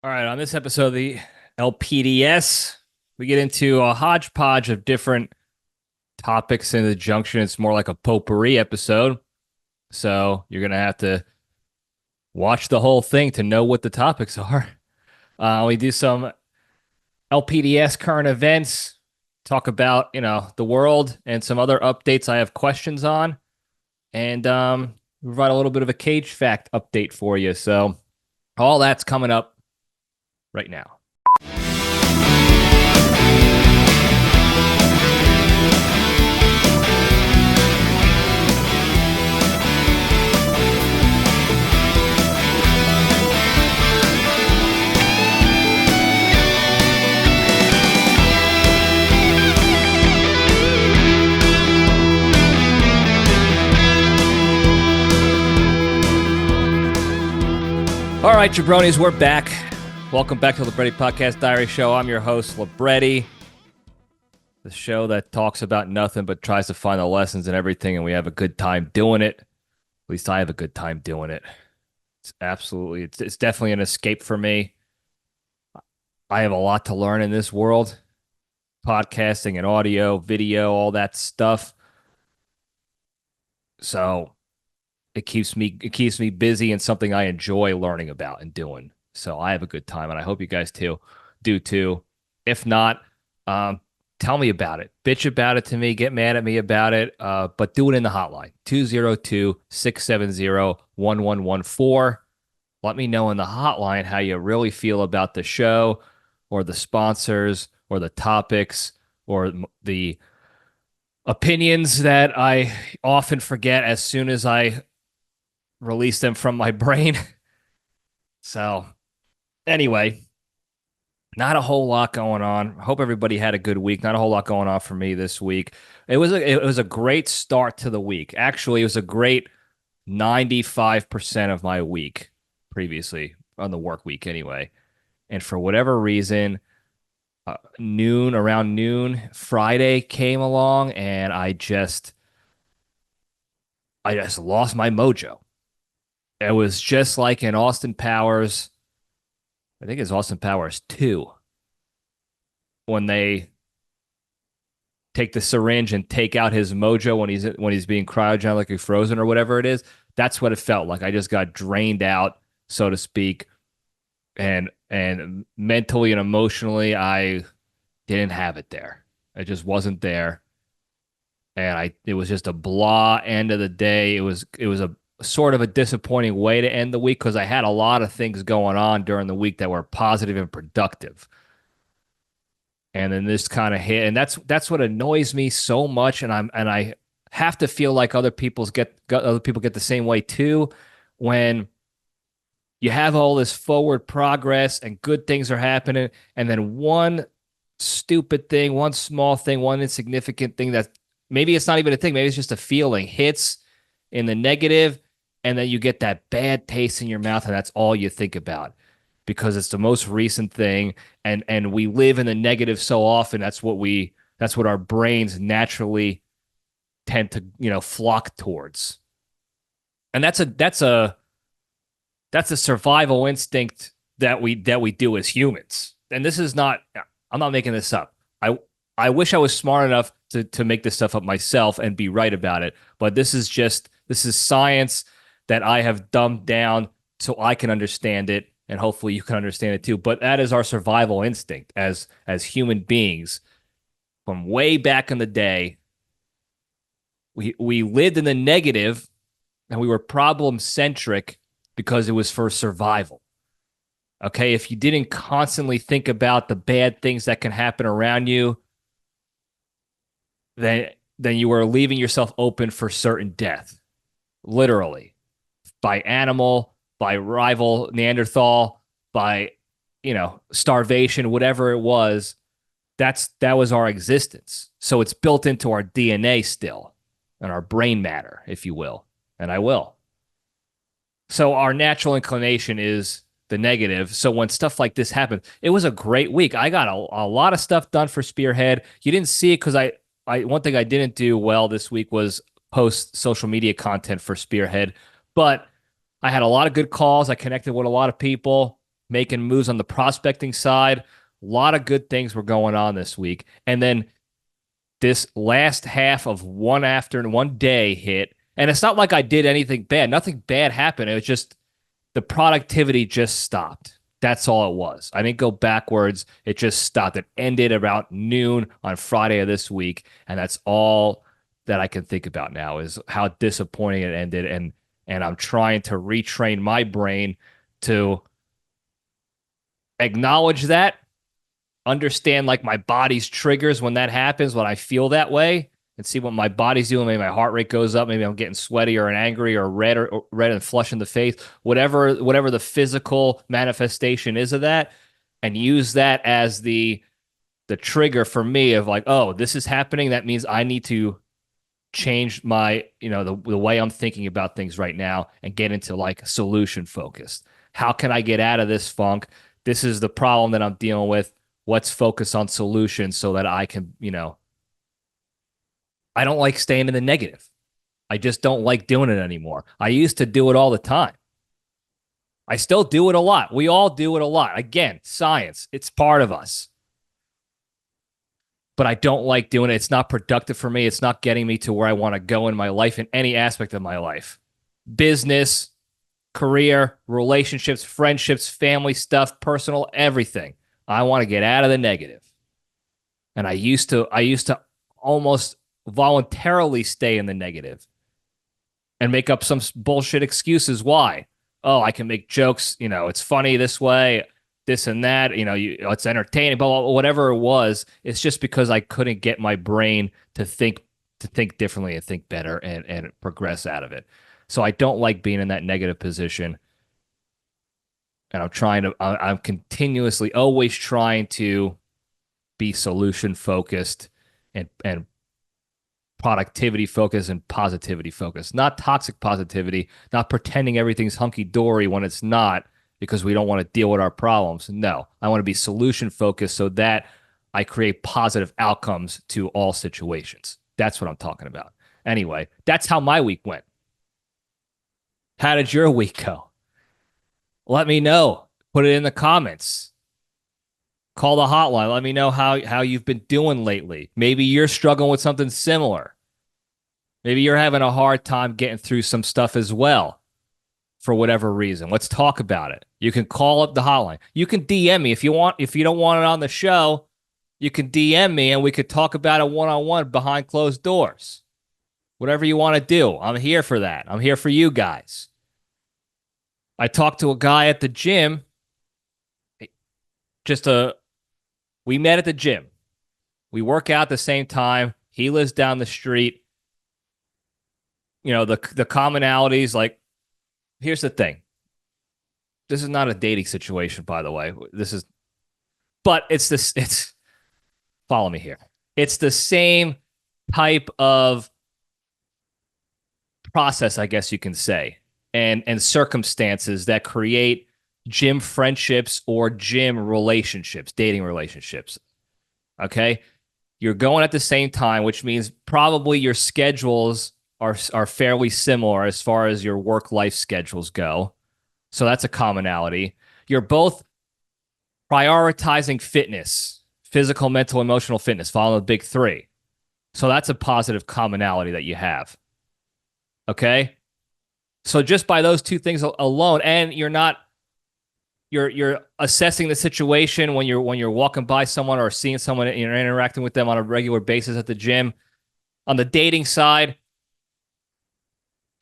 All right, on this episode of the LPDS, we get into a hodgepodge of different topics in the Junction. It's more like a potpourri episode. So you're going to have to watch the whole thing to know what the topics are. We do some LPDS current events, talk about, the world and some other updates I have questions on, and provide a little bit of a Cage fact update for you. So all that's coming up right now. All right, Jabronis, we're back. Welcome back to the Libretti Podcast Diary Show. I'm your host, Libretti, the show that talks about nothing but tries to find the lessons in everything, and we have a good time doing it. At least I have a good time doing it. It's definitely an escape for me. I have a lot to learn in this world, podcasting and audio, video, all that stuff. So it keeps me busy and something I enjoy learning about and doing. So I have a good time, and I hope you guys do too. If not, tell me about it. Bitch about it to me. Get mad at me about it. But do it in the hotline, 202-670-1114. Let me know in the hotline how you really feel about the show or the sponsors or the topics or the opinions that I often forget as soon as I release them from my brain. So anyway, not a whole lot going on. Hope everybody had a good week. Not a whole lot going on for me this week. It was a great start to the week. Actually, it was a great 95% of my week previously on the work week anyway. And for whatever reason, around noon, Friday came along, and I just lost my mojo. It was just like in Austin Powers. I think it's Austin Powers 2, when they take the syringe and take out his mojo when he's being cryogenically frozen or whatever it is. That's what it felt like. I just got drained out, so to speak, and mentally and emotionally, I didn't have it there. It just wasn't there, and it was just a blah end of the day. It was a sort of a disappointing way to end the week because I had a lot of things going on during the week that were positive and productive. And then this kind of hit, and that's what annoys me so much. And I have to feel like other people get the same way too. When you have all this forward progress and good things are happening, and then one stupid thing, one small thing, one insignificant thing that maybe it's not even a thing, maybe it's just a feeling, hits in the negative, and then you get that bad taste in your mouth, and that's all you think about because it's the most recent thing, and we live in the negative so often. That's what our brains naturally tend to, flock towards. And that's a survival instinct that we do as humans. And this is not, I'm not making this up. I wish I was smart enough to make this stuff up myself and be right about it, but this is science that I have dumbed down so I can understand it, and hopefully you can understand it too. But that is our survival instinct as human beings. From way back in the day, we lived in the negative, and we were problem-centric because it was for survival. Okay, if you didn't constantly think about the bad things that can happen around you, then you were leaving yourself open for certain death, literally. By animal, by rival Neanderthal, by, starvation, whatever it was, that was our existence. So it's built into our DNA still, and our brain matter, if you will, and I will. So our natural inclination is the negative. So when stuff like this happened, it was a great week. I got a lot of stuff done for Spearhead. You didn't see it because one thing I didn't do well this week was post social media content for Spearhead, but I had a lot of good calls. I connected with a lot of people. making moves on the prospecting side. A lot of good things were going on this week. And then this last half of one day hit. And it's not like I did anything bad. Nothing bad happened. It was just the productivity just stopped. That's all it was. I didn't go backwards. It just stopped. It ended about noon on Friday of this week. And that's all that I can think about now is how disappointing it ended. And I'm trying to retrain my brain to acknowledge that, understand like my body's triggers when that happens, when I feel that way, and see what my body's doing. Maybe my heart rate goes up. Maybe I'm getting sweaty or angry or red and flush in the face, whatever the physical manifestation is of that, and use that as the trigger for me of like, oh, this is happening. That means I need to change my, the way I'm thinking about things right now and get into like solution focused. How can I get out of this funk? This is the problem that I'm dealing with. Let's focus on solutions so that I can, I don't like staying in the negative. I just don't like doing it anymore. I used to do it all the time. I still do it a lot. We all do it a lot. Again, science, it's part of us. But I don't like doing it. It's not productive for me. It's not getting me to where I want to go in my life, in any aspect of my life. Business, career, relationships, friendships, family stuff, personal, everything. I want to get out of the negative. And I used to almost voluntarily stay in the negative and make up some bullshit excuses why. Oh, I can make jokes, it's funny this way, this and that, it's entertaining, but whatever it was, it's just because I couldn't get my brain to think differently and think better and progress out of it. So I don't like being in that negative position. And I'm continuously always trying to be solution focused and productivity focused and positivity focused, not toxic positivity, not pretending everything's hunky dory when it's not because we don't want to deal with our problems. No, I want to be solution focused so that I create positive outcomes to all situations. That's what I'm talking about. Anyway, that's how my week went. How did your week go? Let me know. Put it in the comments. Call the hotline. Let me know how you've been doing lately. Maybe you're struggling with something similar. Maybe you're having a hard time getting through some stuff as well for whatever reason. Let's talk about it. You can call up the hotline. You can DM me if you want. If you don't want it on the show, you can DM me and we could talk about it one-on-one behind closed doors. Whatever you want to do. I'm here for that. I'm here for you guys. I talked to a guy at the gym. We met at the gym. We work out at the same time. He lives down the street. The commonalities, like, here's the thing. This is not a dating situation, by the way. It's follow me here. It's the same type of process, I guess you can say, and circumstances that create gym friendships or gym relationships, dating relationships. Okay? You're going at the same time, which means probably your schedules are fairly similar as far as your work-life schedules go. So that's a commonality. You're both prioritizing fitness, physical, mental, emotional fitness, following the big three. So that's a positive commonality that you have. Okay? So just by those two things alone, and you're assessing the situation when you're walking by someone or seeing someone and you're interacting with them on a regular basis at the gym. On the dating side,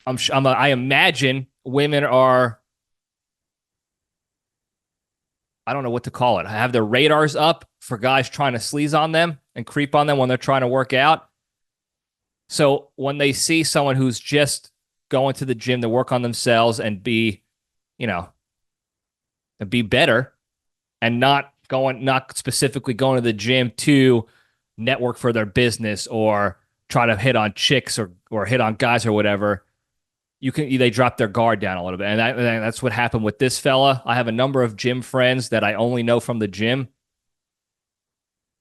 I imagine women are, I don't know what to call it, have their radars up for guys trying to sleaze on them and creep on them when they're trying to work out. So when they see someone who's just going to the gym to work on themselves and be better and not specifically going to the gym to network for their business or try to hit on chicks or hit on guys or whatever, they drop their guard down a little bit. And that's what happened with this fella. I have a number of gym friends that I only know from the gym.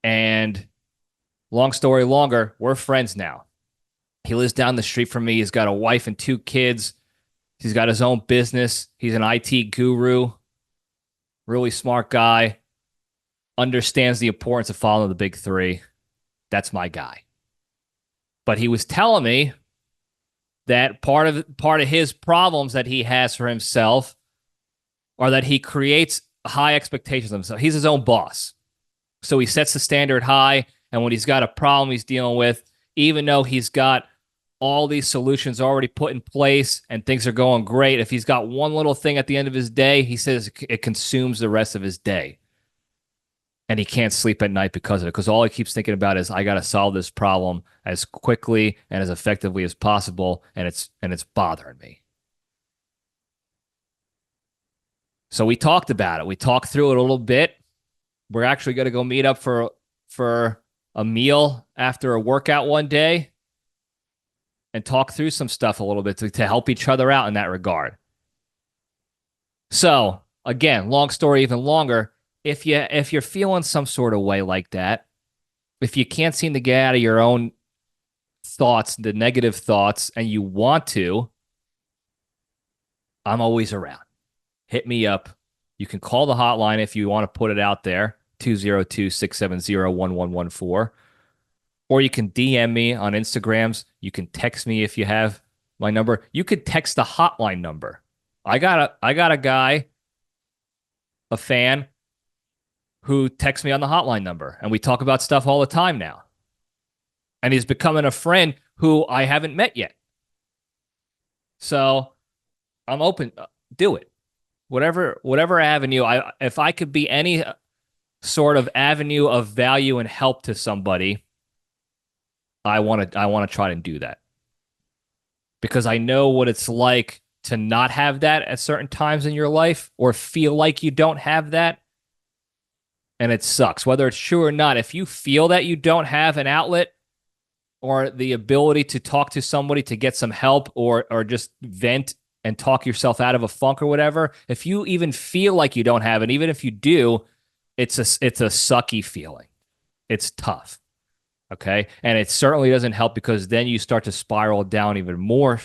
And long story longer, we're friends now. He lives down the street from me. He's got a wife and 2 kids. He's got his own business. He's an IT guru. really smart guy, understands the importance of following the big three. That's my guy. But he was telling me that part of his problems that he has for himself are that he creates high expectations of himself. He's his own boss. So he sets the standard high, and when he's got a problem he's dealing with, even though he's got all these solutions already put in place and things are going great, if he's got one little thing at the end of his day, he says it consumes the rest of his day. And he can't sleep at night because of it, because all he keeps thinking about is, I got to solve this problem as quickly and as effectively as possible, and it's bothering me. So we talked about it. We talked through it a little bit. We're actually going to go meet up for a meal after a workout one day and talk through some stuff a little bit to help each other out in that regard. So, again, long story even longer, if you're feeling some sort of way like that, if you can't seem to get out of your own thoughts, the negative thoughts, and you want to, I'm always around. Hit me up. You can call the hotline if you want to put it out there, 202-670-1114. Or you can DM me on Instagrams. You can text me if you have my number. You could text the hotline number. I got a guy, a fan, who texts me on the hotline number, and we talk about stuff all the time now. And he's becoming a friend who I haven't met yet. So I'm open. Do it. Whatever avenue. If I could be any sort of avenue of value and help to somebody, I want to try and do that. Because I know what it's like to not have that at certain times in your life, or feel like you don't have that. And it sucks, whether it's true or not. If you feel that you don't have an outlet or the ability to talk to somebody to get some help, or just vent and talk yourself out of a funk or whatever, if you even feel like you don't have it, even if you do, it's a sucky feeling. It's tough. Okay? And it certainly doesn't help, because then you start to spiral down even more.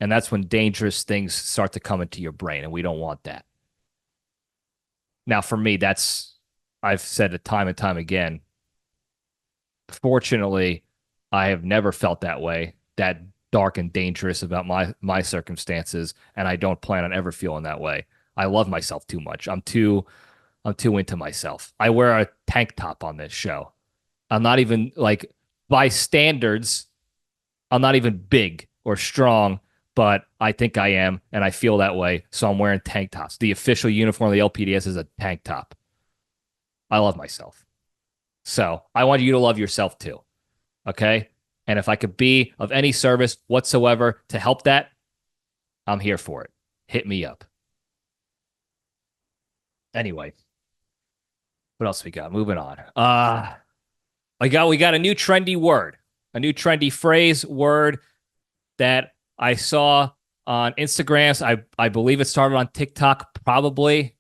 And that's when dangerous things start to come into your brain, and we don't want that. Now, for me, I've said it time and time again. Fortunately, I have never felt that way, that dark and dangerous about my circumstances, and I don't plan on ever feeling that way. I love myself too much. I'm too into myself. I wear a tank top on this show. I'm not even, like, by standards, I'm not even big or strong, but I think I am, and I feel that way, so I'm wearing tank tops. The official uniform of the LPDS is a tank top. I love myself. So I want you to love yourself too. Okay? And if I could be of any service whatsoever to help that, I'm here for it. Hit me up. Anyway, what else we got? Moving on. We got a new trendy word, a new trendy phrase, word that I saw on Instagram. I believe it started on TikTok probably,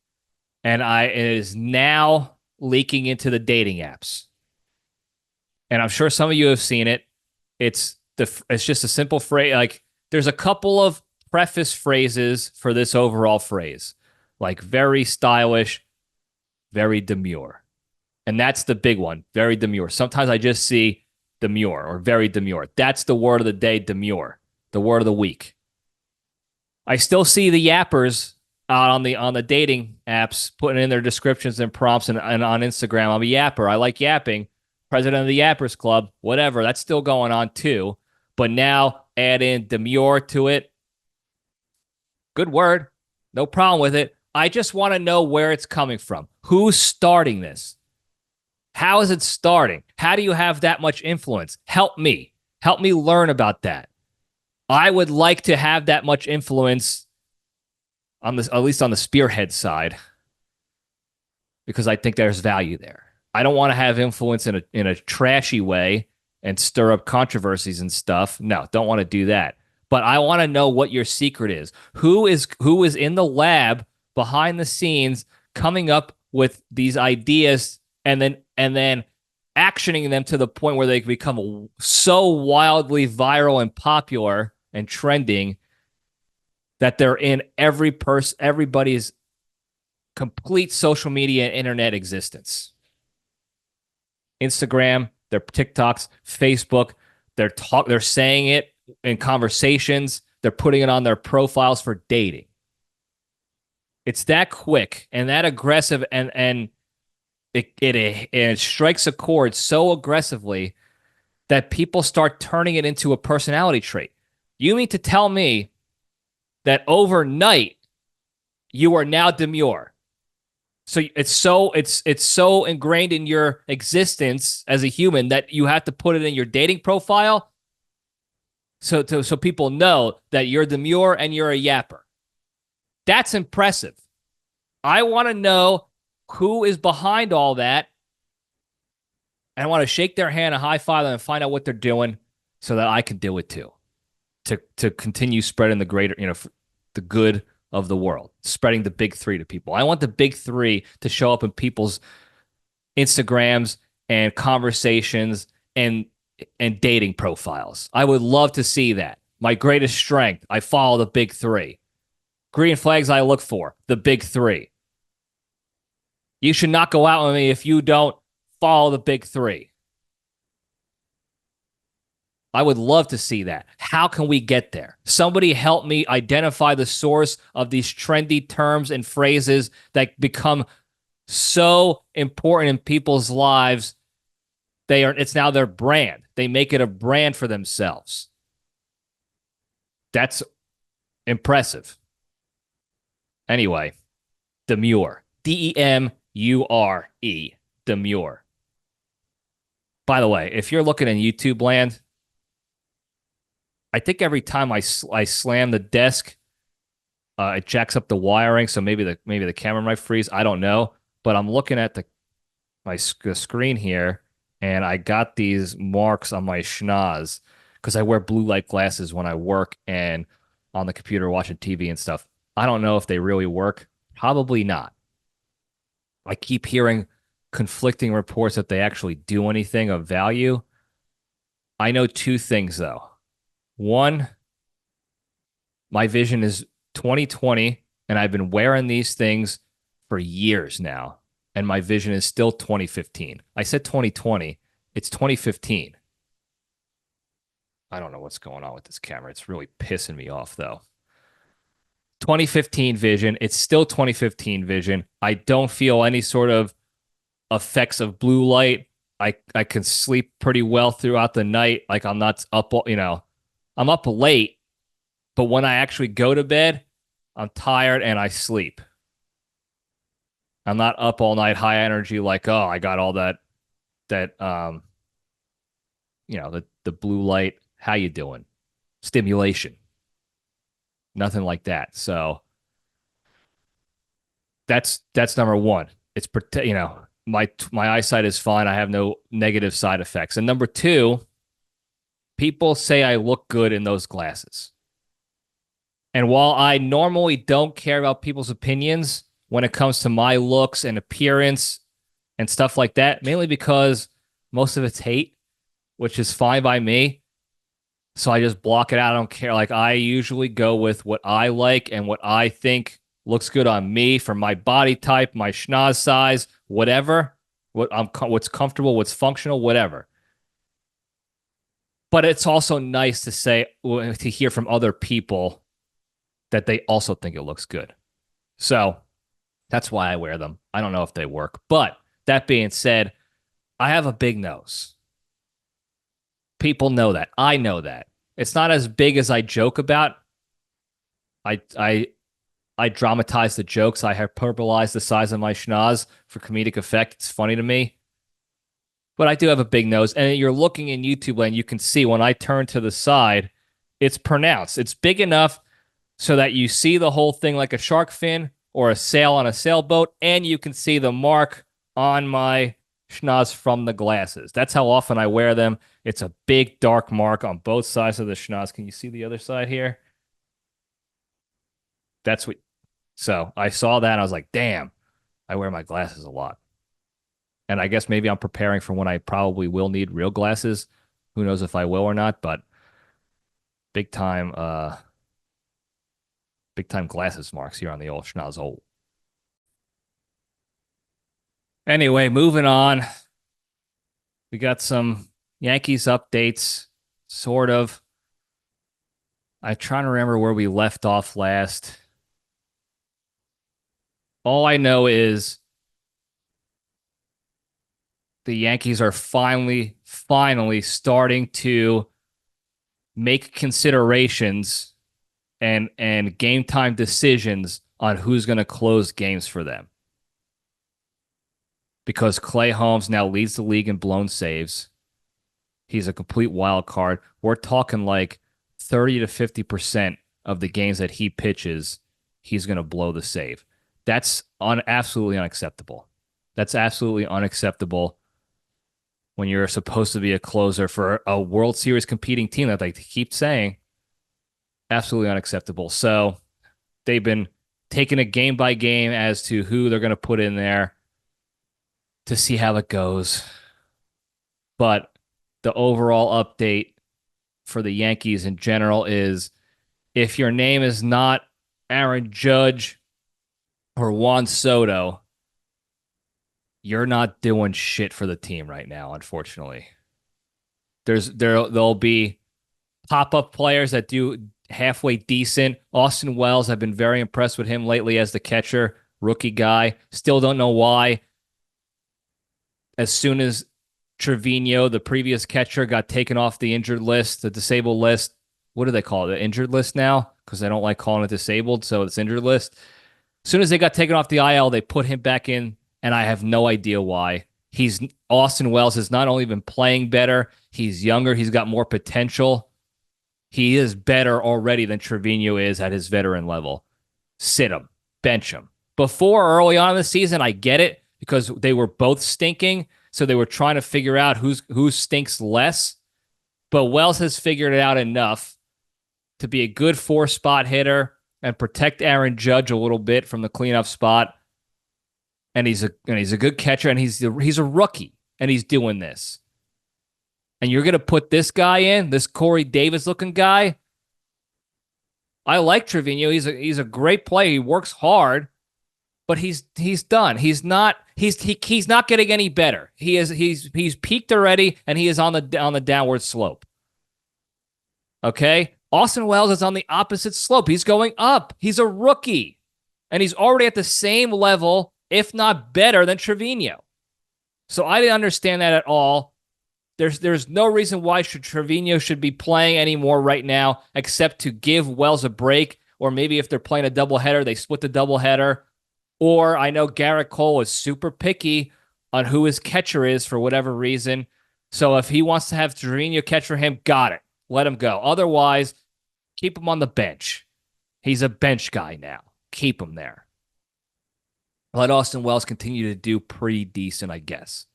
and it is now leaking into the dating apps. And I'm sure some of you have seen it. It's just a simple phrase. Like, there's a couple of preface phrases for this overall phrase, like very stylish, very demure. And that's the big one, very demure. Sometimes I just see demure or very demure. That's the word of the day, demure, the word of the week. I still see the yappers out on the dating apps putting in their descriptions and prompts, and on Instagram, I'm a yapper. I like yapping. President of the Yappers Club, whatever. That's still going on too. But now add in demure to it. Good word. No problem with it. I just want to know where it's coming from. Who's starting this? How is it starting? How do you have that much influence? Help me. Help me learn about that. I would like to have that much influence on this, at least on the spearhead side, because I think there's value there. I don't want to have influence in a trashy way and stir up controversies and stuff. No, don't want to do that. But I want to know what your secret is. Who is in the lab behind the scenes coming up with these ideas and then actioning them to the point where they become so wildly viral and popular and trending that they're in everybody's complete social media and internet existence. Instagram, their TikToks, Facebook, they're saying it in conversations, they're putting it on their profiles for dating. It's that quick and that aggressive, and it strikes a chord so aggressively that people start turning it into a personality trait. You mean to tell me that overnight you are now demure? So it's so ingrained in your existence as a human that you have to put it in your dating profile, so people know that you're demure and you're a yapper. That's impressive. I want to know who is behind all that. And I want to shake their hand, a high five them, and find out what they're doing so that I can do it too. To continue spreading the greater, the good of the world, spreading the big three to people. I want the big three to show up in people's Instagrams and conversations and dating profiles. I would love to see that. My greatest strength, I follow the big three. Green flags I look for, the big three. You should not go out with me if you don't follow the big three. I would love to see that. How can we get there? Somebody help me identify the source of these trendy terms and phrases that become so important in people's lives. It's now their brand. They make it a brand for themselves. That's impressive. Anyway, demure. DEMURE. Demure. By the way, if you're looking in YouTube land, I think every time I slam the desk, it jacks up the wiring. So maybe the camera might freeze. I don't know. But I'm looking at the screen here, and I got these marks on my schnoz because I wear blue light glasses when I work and on the computer watching TV and stuff. I don't know if they really work. Probably not. I keep hearing conflicting reports that they actually do anything of value. I know two things, though. One, my vision is 20/20, and I've been wearing these things for years now, and my vision is still 20/15. I said 20/20. It's 20/15. I don't know what's going on with this camera. It's really pissing me off, though. 2015 vision. It's still 2015 vision. I don't feel any sort of effects of blue light. I can sleep pretty well throughout the night. Like, I'm not up, I'm up late, but when I actually go to bed, I'm tired and I sleep. I'm not up all night, high energy, like, oh, I got all that the blue light. How you doing? Stimulation. Nothing like that. So that's number one. It's my eyesight is fine. I have no negative side effects. And number two, people say I look good in those glasses. And while I normally don't care about people's opinions when it comes to my looks and appearance and stuff like that, mainly because most of it's hate, which is fine by me. So I just block it out. I don't care. Like, I usually go with what I like and what I think looks good on me for my body type, my schnoz size, whatever. What's comfortable, what's functional, whatever. But it's also nice to hear from other people that they also think it looks good. So that's why I wear them. I don't know if they work. But that being said, I have a big nose. People know that. I know that. It's not as big as I joke about. I dramatize the jokes. I hyperbolize the size of my schnoz for comedic effect. It's funny to me. But I do have a big nose. And you're looking in YouTube and you can see when I turn to the side, it's pronounced. It's big enough so that you see the whole thing like a shark fin or a sail on a sailboat, and you can see the mark on my schnoz from the glasses. That's how often I wear them. It's a big dark mark on both sides of the schnoz. Can you see the other side here? So I saw that and I was like, damn, I wear my glasses a lot. And I guess maybe I'm preparing for when I probably will need real glasses. Who knows if I will or not, but big time glasses marks here on the old schnoz hole. Anyway, moving on. We got some Yankees updates, sort of. I'm trying to remember where we left off last. All I know is the Yankees are finally starting to make considerations and game time decisions on who's going to close games for them. Because Clay Holmes now leads the league in blown saves. He's a complete wild card. We're talking like 30 to 50% of the games that he pitches, he's going to blow the save. That's absolutely unacceptable. That's absolutely unacceptable when you're supposed to be a closer for a World Series competing team that they keep saying. Absolutely unacceptable. So they've been taking it game by game as to who they're going to put in there to see how it goes. But the overall update for the Yankees in general is if your name is not Aaron Judge or Juan Soto, you're not doing shit for the team right now, unfortunately. There'll be pop-up players that do halfway decent. Austin Wells, I've been very impressed with him lately as the catcher, rookie guy. Still don't know why. As soon as Trevino, the previous catcher, got taken off the injured list, the disabled list, what do they call it? The injured list now? Because I don't like calling it disabled, so it's injured list. As soon as they got taken off the IL, they put him back in, and I have no idea why. Austin Wells has not only been playing better, he's younger, he's got more potential. He is better already than Trevino is at his veteran level. Sit him, bench him. Before, early on in the season, I get it because they were both stinking, so they were trying to figure out who stinks less. But Wells has figured it out enough to be a good 4-spot hitter and protect Aaron Judge a little bit from the cleanup spot. And he's a good catcher, and he's a rookie, and he's doing this. And you're gonna put this guy in, this Corey Davis looking guy. I like Trevino. He's a great player. He works hard, but he's done. He's not getting any better. He's peaked already, and he is on the downward slope. Okay? Austin Wells is on the opposite slope. He's going up. He's a rookie, and he's already at the same level, if not better, than Trevino. So I didn't understand that at all. There's no reason why Trevino should be playing anymore right now, except to give Wells a break, or maybe if they're playing a doubleheader, they split the doubleheader. Or I know Garrett Cole is super picky on who his catcher is for whatever reason. So if he wants to have Trevino catch for him, got it. Let him go. Otherwise, keep him on the bench. He's a bench guy now. Keep him there. Let Austin Wells continue to do pretty decent, I guess.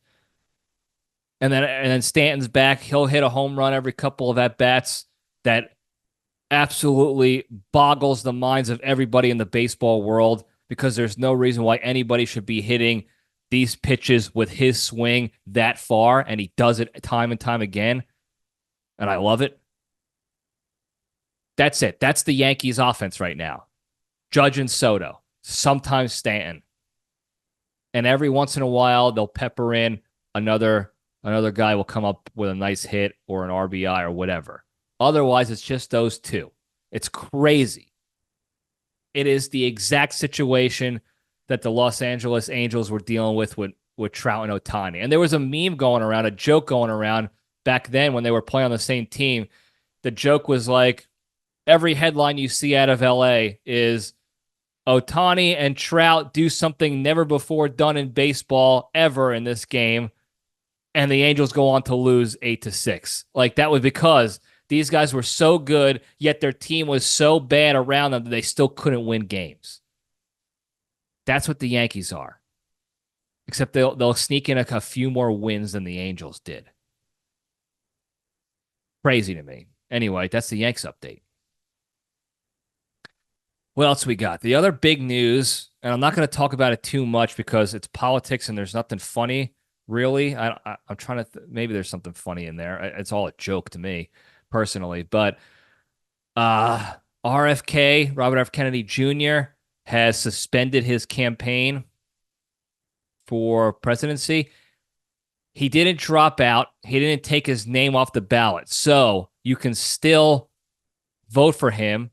And then Stanton's back. He'll hit a home run every couple of at-bats that absolutely boggles the minds of everybody in the baseball world, because there's no reason why anybody should be hitting these pitches with his swing that far, and he does it time and time again, and I love it. That's it. That's the Yankees offense right now. Judge and Soto, sometimes Stanton. And every once in a while, they'll pepper in another guy will come up with a nice hit or an RBI or whatever. Otherwise, it's just those two. It's crazy. It is the exact situation that the Los Angeles Angels were dealing with Trout and Ohtani. And there was a meme going around, a joke going around back then when they were playing on the same team. The joke was like, every headline you see out of LA is Ohtani and Trout do something never before done in baseball ever in this game, and the Angels go on to lose 8-6. Like, that was because these guys were so good, yet their team was so bad around them that they still couldn't win games. That's what the Yankees are. Except they'll sneak in a few more wins than the Angels did. Crazy to me. Anyway, that's the Yanks update. What else we got? The other big news, and I'm not going to talk about it too much because it's politics and there's nothing funny, really. I'm trying to maybe there's something funny in there. It's all a joke to me, personally. But RFK, Robert F. Kennedy Jr., has suspended his campaign for presidency, he didn't drop out. He didn't take his name off the ballot. So you can still vote for him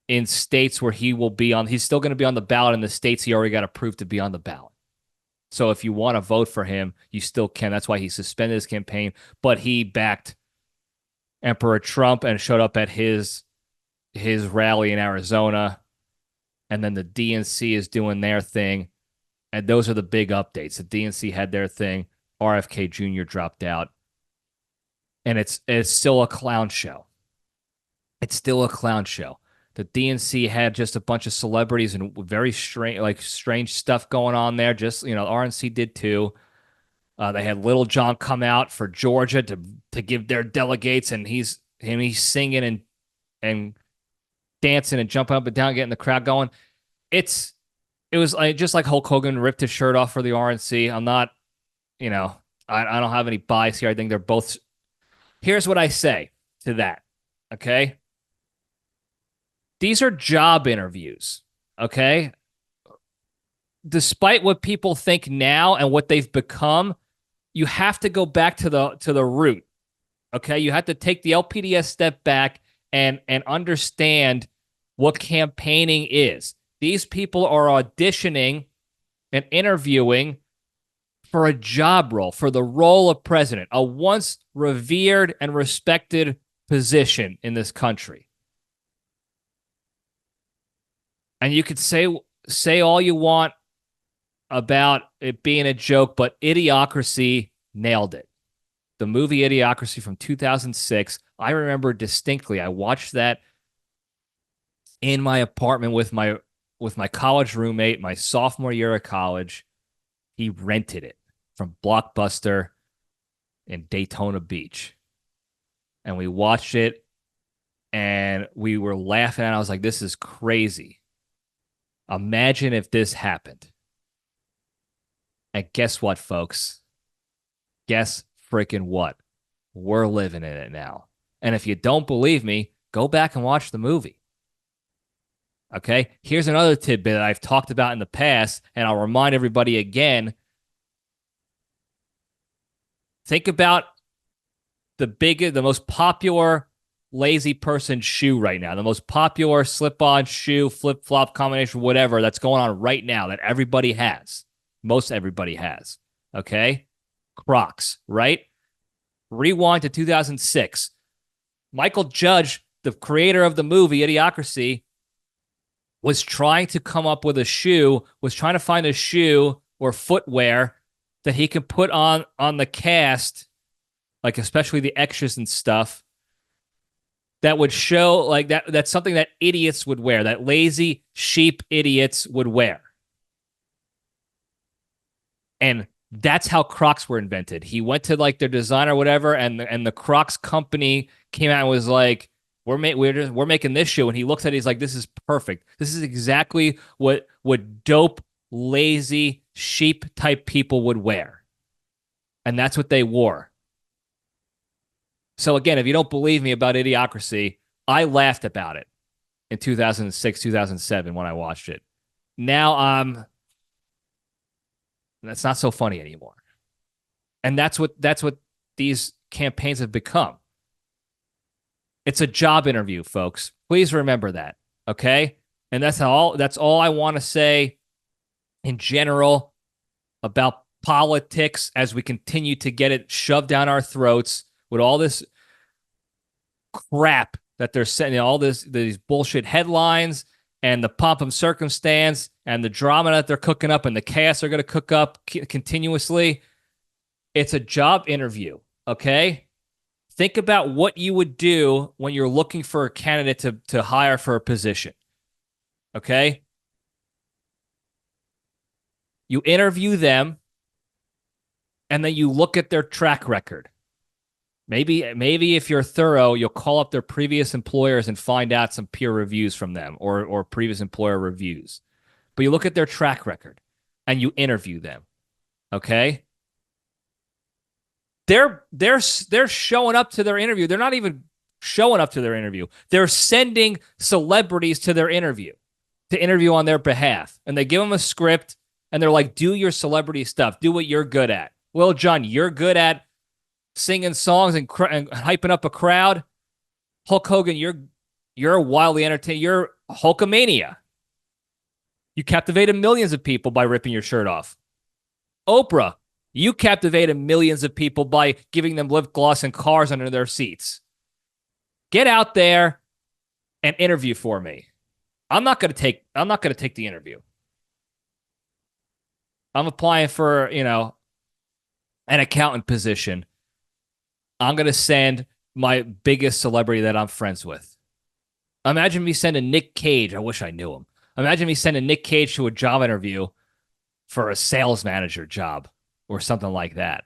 in states where he's still going to be on the ballot in the states he already got approved to be on the ballot. So if you want to vote for him, you still can. That's why he suspended his campaign, but he backed Emperor Trump and showed up at his rally in Arizona. And then the DNC is doing their thing. And those are the big updates. The DNC had their thing. RFK Jr. dropped out. And it's still a clown show. It's still a clown show. The DNC had just a bunch of celebrities and very strange stuff going on there. Just, RNC did too. They had Little John come out for Georgia to give their delegates, and he's singing and dancing and jumping up and down, getting the crowd going. It was just like Hulk Hogan ripped his shirt off for the RNC. I'm not, I don't have any bias here. I think they're both. Here's what I say to that. Okay. These are job interviews. Okay. Despite what people think now and what they've become, you have to go back to the root. Okay. You have to take the LPDS step back and understand what campaigning is. These people are auditioning and interviewing for a job role, for the role of president, a once revered and respected position in this country. And you could say all you want about it being a joke, but Idiocracy nailed it. The movie Idiocracy from 2006, I remember distinctly. I watched that in my apartment with my college roommate, my sophomore year of college. He rented it from Blockbuster in Daytona Beach. And we watched it, and we were laughing, and I was like, this is crazy. Imagine if this happened. And guess what, folks? Guess freaking what? We're living in it now. And if you don't believe me, go back and watch the movie. Okay? Here's another tidbit that I've talked about in the past, and I'll remind everybody again. Think about the most popular lazy person shoe right now, the most popular slip-on shoe, flip-flop combination, whatever that's going on right now that everybody has. Most everybody has. Okay? Crocs, right? Rewind to 2006. Michael Judge, the creator of the movie Idiocracy, was trying to come up with was trying to find a shoe or footwear that he could put on the cast, like especially the extras and stuff, that would show like that's something that idiots would wear, that lazy sheep idiots would wear. And that's how Crocs were invented. He went to like their designer or whatever, and the Crocs company came out and was like, we're making this shoe. And he looks at it, he's like, this is perfect. This is exactly what dope, lazy, sheep type people would wear. And that's what they wore. So again, if you don't believe me about Idiocracy, I laughed about it in 2006, 2007 when I watched it. Now that's not so funny anymore. And that's what these campaigns have become. It's a job interview, folks. Please remember that, okay? And that's all I want to say in general about politics as we continue to get it shoved down our throats with all this crap that they're sending, all these bullshit headlines and the pomp of circumstance and the drama that they're cooking up and the chaos they're going to cook up continuously. It's a job interview, okay? Think about what you would do when you're looking for a candidate to hire for a position, okay? You interview them, and then you look at their track record. Maybe if you're thorough, you'll call up their previous employers and find out some peer reviews from them or previous employer reviews. But you look at their track record and you interview them. Okay? They're showing up to their interview. They're not even showing up to their interview. They're sending celebrities to their interview to interview on their behalf. And they give them a script And they're like, do your celebrity stuff. Do what you're good at. Well, John, you're good at singing songs and hyping up a crowd. Hulk Hogan, you're wildly entertaining. You're Hulkamania. You captivated millions of people by ripping your shirt off. Oprah, you captivated millions of people by giving them lip gloss and cars under their seats. Get out there and interview for me. I'm not going to take the interview. I'm applying for, an accountant position. I'm going to send my biggest celebrity that I'm friends with. Imagine me sending Nic Cage. I wish I knew him. Imagine me sending Nic Cage to a job interview for a sales manager job or something like that.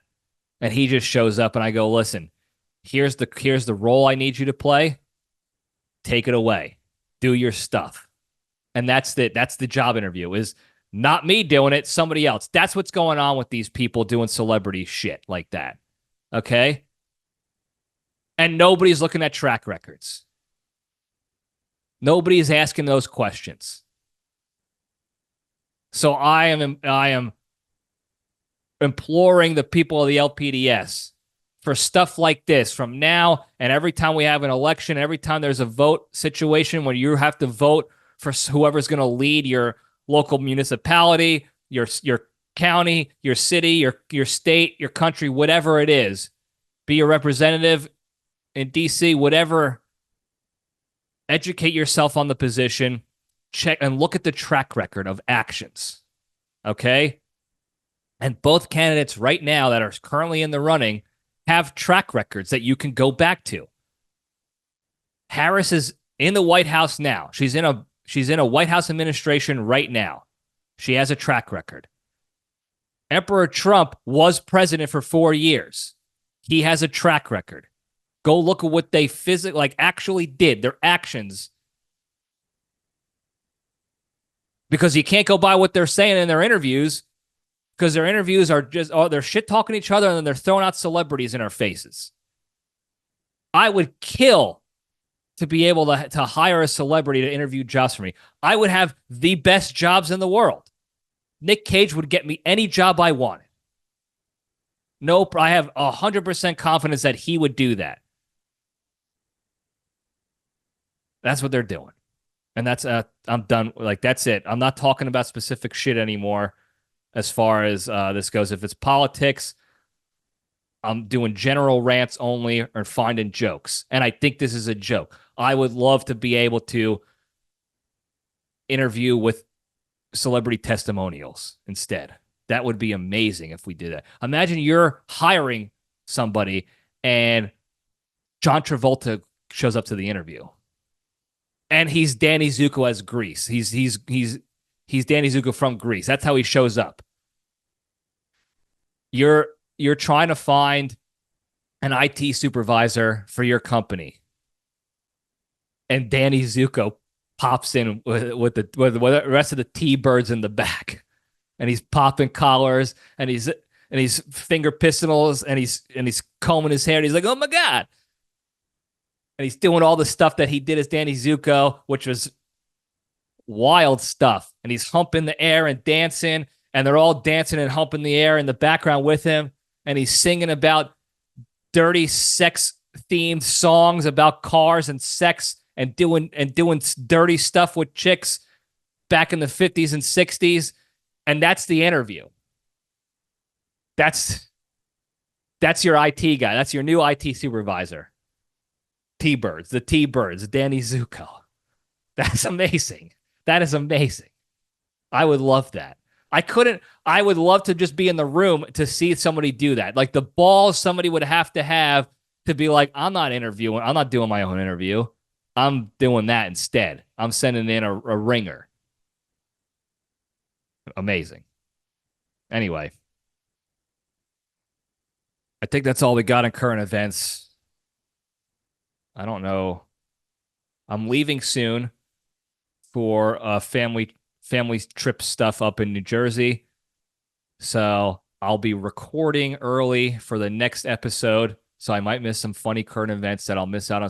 And he just shows up and I go, listen, here's the role I need you to play. Take it away. Do your stuff. And that's the job interview, is not me doing it, somebody else. That's what's going on with these people doing celebrity shit like that. Okay? And nobody's looking at track records. Nobody's asking those questions. So I am imploring the people of the LPDS for stuff like this from now and every time we have an election, every time there's a vote situation where you have to vote for whoever's going to lead your local municipality, your county, your city, your state, your country, whatever it is. Be a representative in DC, whatever. Educate yourself on the position. Check and look at the track record of actions. Okay? And both candidates right now that are currently in the running have track records that you can go back to. Harris is in the White House now. She's in a White House administration right now. She has a track record. Emperor Trump was president for 4 years. He has a track record. Go look at what they actually did, their actions. Because you can't go by what they're saying in their interviews, because their interviews are just, they're shit talking each other and then they're throwing out celebrities in our faces. I would kill to be able to hire a celebrity to interview jobs for me. I would have the best jobs in the world. Nic Cage would get me any job I wanted. Nope, I have 100% confidence that he would do that. That's what they're doing. And that's, I'm done. That's it. I'm not talking about specific shit anymore as far as this goes. If it's politics, I'm doing general rants only or finding jokes. And I think this is a joke. I would love to be able to interview with celebrity testimonials instead. That would be amazing if we did that. Imagine you're hiring somebody and John Travolta shows up to the interview. And he's Danny Zuko as Grease. He's Danny Zuko from Grease. That's how he shows up. You're trying to find an IT supervisor for your company, and Danny Zuko pops in with the rest of the T-birds in the back, and he's popping collars, and he's finger pistols, and he's combing his hair. And he's like, oh my god. And he's doing all the stuff that he did as Danny Zuko, which was wild stuff. And he's humping the air and dancing, and they're all dancing and humping the air in the background with him. And he's singing about dirty sex-themed songs about cars and sex and doing dirty stuff with chicks back in the 50s and 60s. And that's the interview. That's your IT guy. That's your new IT supervisor. T-Birds, Danny Zuko. That's amazing. That is amazing. I would love that. I would love to just be in the room to see somebody do that. Like the balls somebody would have to be like, I'm not interviewing. I'm not doing my own interview. I'm doing that instead. I'm sending in a ringer. Amazing. Anyway, I think that's all we got in current events. I don't know. I'm leaving soon for family trip stuff up in New Jersey. So I'll be recording early for the next episode. So I might miss some funny current events that I'll miss out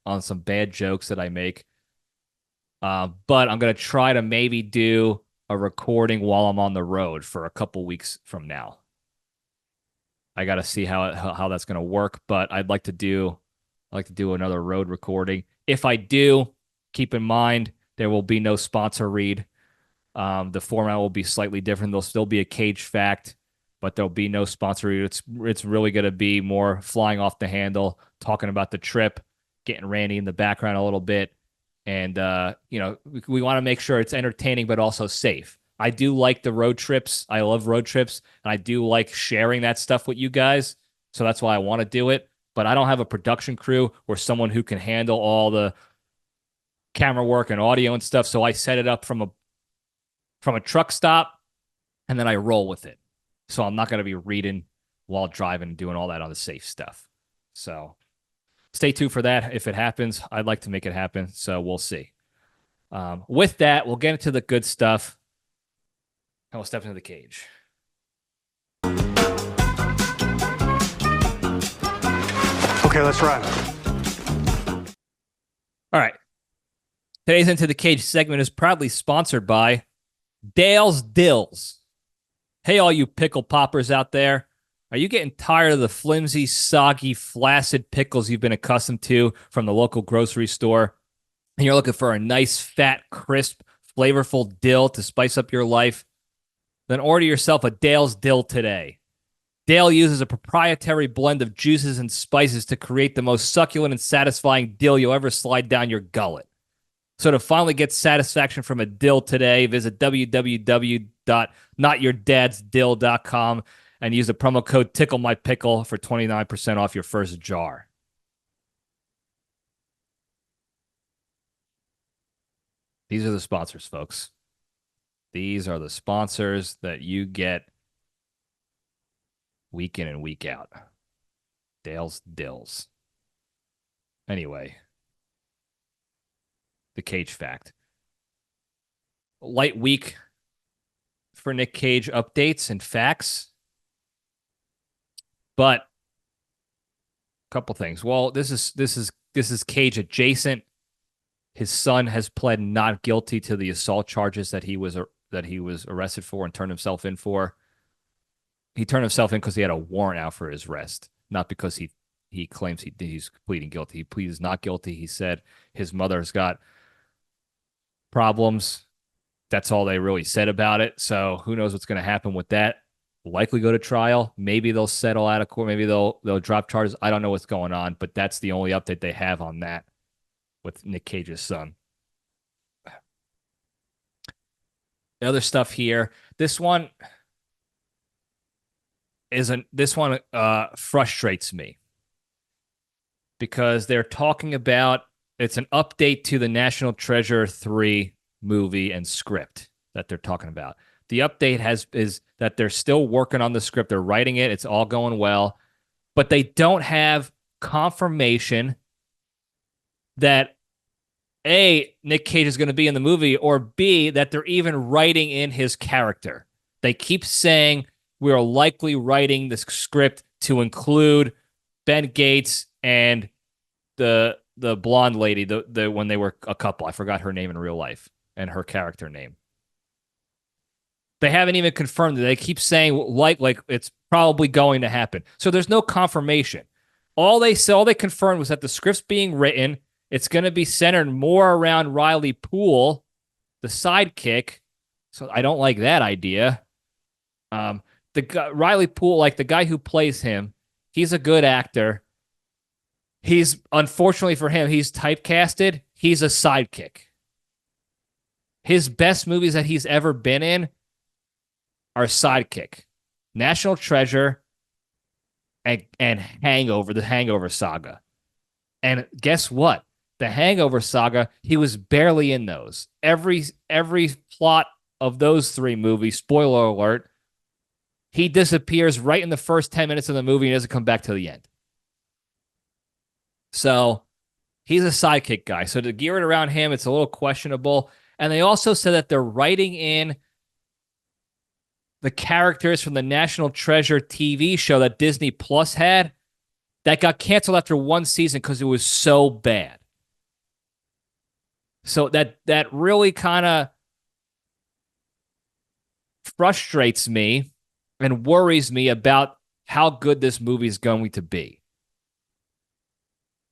on some bad jokes that I make. But I'm going to try to maybe do a recording while I'm on the road for a couple weeks from now. I got to see how that's going to work, but I'd like to do another road recording. If I do, keep in mind there will be no sponsor read. The format will be slightly different. There'll still be a cage fact, but there'll be no sponsor read. It's really going to be more flying off the handle, talking about the trip, getting Randy in the background a little bit, and we want to make sure it's entertaining but also safe. I do like the road trips. I love road trips, and I do like sharing that stuff with you guys. So that's why I want to do it. But I don't have a production crew or someone who can handle all the camera work and audio and stuff. So I set it up from a truck stop, and then I roll with it. So I'm not going to be reading while driving and doing all that on the safe stuff. So stay tuned for that. If it happens, I'd like to make it happen. So we'll see. With that, we'll get into the good stuff. And we'll step into the cage. Okay, let's run. All right. Today's Into the Cage segment is proudly sponsored by Dale's Dills. Hey, all you pickle poppers out there. Are you getting tired of the flimsy, soggy, flaccid pickles you've been accustomed to from the local grocery store? And you're looking for a nice, fat, crisp, flavorful dill to spice up your life? Then order yourself a Dale's Dill today. Dale uses a proprietary blend of juices and spices to create the most succulent and satisfying dill you'll ever slide down your gullet. So to finally get satisfaction from a dill today, visit www.notyourdadsdill.com and use the promo code TickleMyPickle for 29% off your first jar. These are the sponsors, folks. These are the sponsors that you get week in and week out. Dale's Dills. Anyway, the Cage fact. Light week for Nic Cage updates and facts. But a couple things. Well, this is Cage adjacent. His son has pled not guilty to the assault charges that he was arrested for and turned himself in for. He turned himself in because he had a warrant out for his arrest, not because he claims he's pleading guilty. He pleads not guilty. He said his mother's got problems. That's all they really said about it. So who knows what's going to happen with that? Likely go to trial. Maybe they'll settle out of court. Maybe they'll drop charges. I don't know what's going on, but that's the only update they have on that with Nic Cage's son. The other stuff here. This one frustrates me because they're talking about it's an update to the National Treasure 3 movie and script that they're talking about. The update is that they're still working on the script. They're writing it. It's all going well, but they don't have confirmation that A, Nic Cage is going to be in the movie, or B, that they're even writing in his character. They keep saying we're likely writing the script to include Ben Gates and the blonde lady, the when they were a couple. I forgot her name in real life and her character name. They haven't even confirmed it. They keep saying like it's probably going to happen. So there's no confirmation. All they confirmed was that the script's being written. It's going to be centered more around Riley Poole, the sidekick. So I don't like that idea. The guy, Riley Poole, like the guy who plays him, he's a good actor. He's, unfortunately for him, he's typecasted. He's a sidekick. His best movies that he's ever been in are Sidekick, National Treasure, and Hangover, the Hangover saga. And guess what? The Hangover saga, he was barely in those. Every plot of those three movies, spoiler alert, he disappears right in the first 10 minutes of the movie and doesn't come back to the end. So he's a sidekick guy. So to gear it around him, it's a little questionable. And they also said that they're writing in the characters from the National Treasure TV show that Disney Plus had that got canceled after one season because it was so bad. So that really kind of frustrates me and worries me about how good this movie is going to be.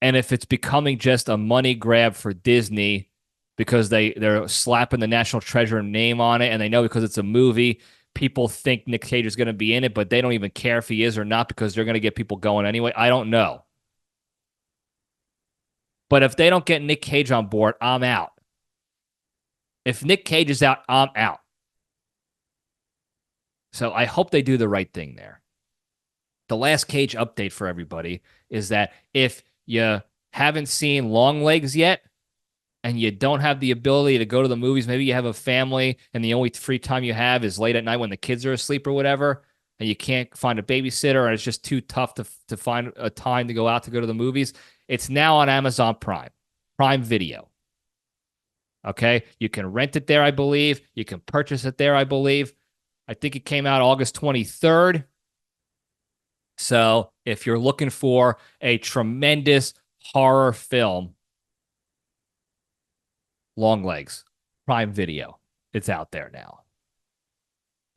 And if it's becoming just a money grab for Disney because they're slapping the National Treasure name on it, and they know because it's a movie, people think Nic Cage is going to be in it, but they don't even care if he is or not because they're going to get people going anyway. I don't know. But if they don't get Nic Cage on board, I'm out. If Nic Cage is out, I'm out. So I hope they do the right thing there. The last Cage update for everybody is that if you haven't seen Longlegs yet and you don't have the ability to go to the movies, maybe you have a family and the only free time you have is late at night when the kids are asleep or whatever, and you can't find a babysitter and it's just too tough to find a time to go out to go to the movies, it's now on Amazon Prime Video. Okay? You can rent it there, I believe. You can purchase it there, I believe. I think it came out August 23rd. So if you're looking for a tremendous horror film, Longlegs, Prime Video, it's out there now.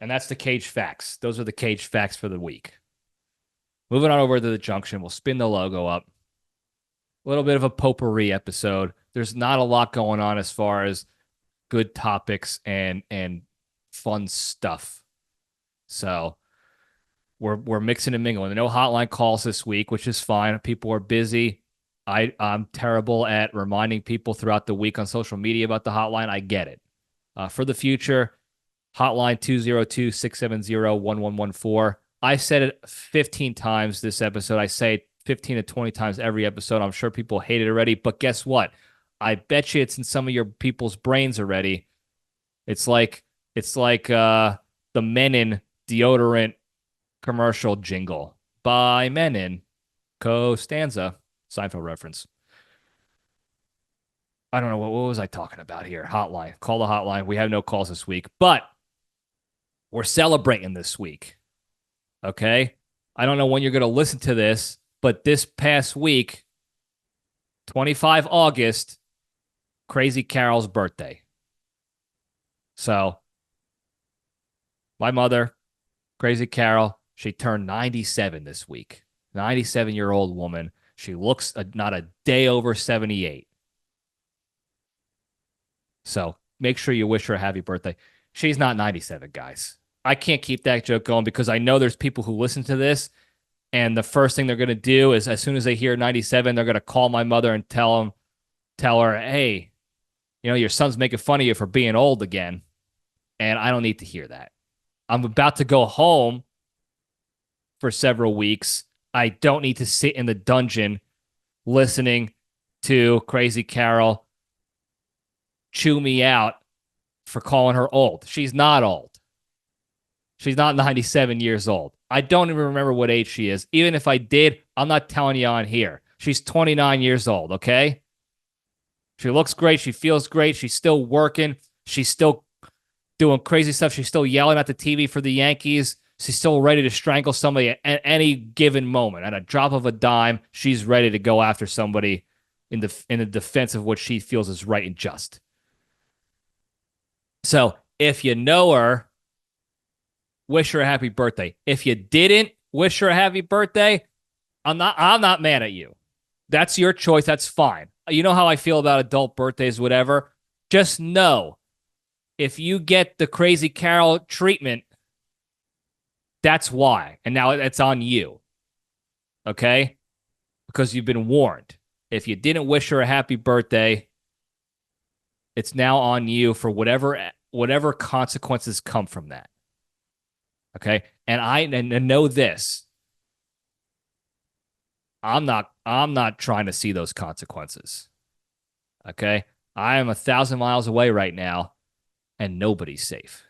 And that's the Cage facts. Those are the Cage facts for the week. Moving on over to the Junction, we'll spin the logo up. A little bit of a potpourri episode. There's not a lot going on as far as good topics and fun stuff. So we're mixing and mingling. No hotline calls this week, which is fine. People are busy. I'm terrible at reminding people throughout the week on social media about the hotline. I get it. For the future, hotline 202-670-1114. I said it 15 times this episode. I say it 15 to 20 times every episode. I'm sure people hate it already, but guess what? I bet you it's in some of your people's brains already. It's like the Menin deodorant commercial jingle by Menin. Costanza. Seinfeld reference. I don't know. What was I talking about here? Hotline. Call the hotline. We have no calls this week, but we're celebrating this week. Okay? I don't know when you're going to listen to this, but this past week, 25 August, Crazy Carol's birthday. So, my mother, Crazy Carol, she turned 97 this week. 97-year-old woman. She looks not a day over 78. So, make sure you wish her a happy birthday. She's not 97, guys. I can't keep that joke going because I know there's people who listen to this, and the first thing they're going to do is as soon as they hear 97, they're going to call my mother and tell her, hey, your son's making fun of you for being old again. And I don't need to hear that. I'm about to go home for several weeks. I don't need to sit in the dungeon listening to Crazy Carol chew me out for calling her old. She's not old. She's not 97 years old. I don't even remember what age she is. Even if I did, I'm not telling you on here. She's 29 years old, okay? She looks great. She feels great. She's still working. She's still doing crazy stuff. She's still yelling at the TV for the Yankees. She's still ready to strangle somebody at any given moment. At a drop of a dime, she's ready to go after somebody in the defense of what she feels is right and just. So if you know her, wish her a happy birthday. If you didn't wish her a happy birthday, I'm not mad at you. That's your choice. That's fine. You know how I feel about adult birthdays, whatever. Just know if you get the Crazy Carol treatment, that's why. And now it's on you. Okay? Because you've been warned. If you didn't wish her a happy birthday, it's now on you for whatever consequences come from that. Okay? And I know this. I'm not trying to see those consequences. Okay? I am 1,000 miles away right now, and nobody's safe.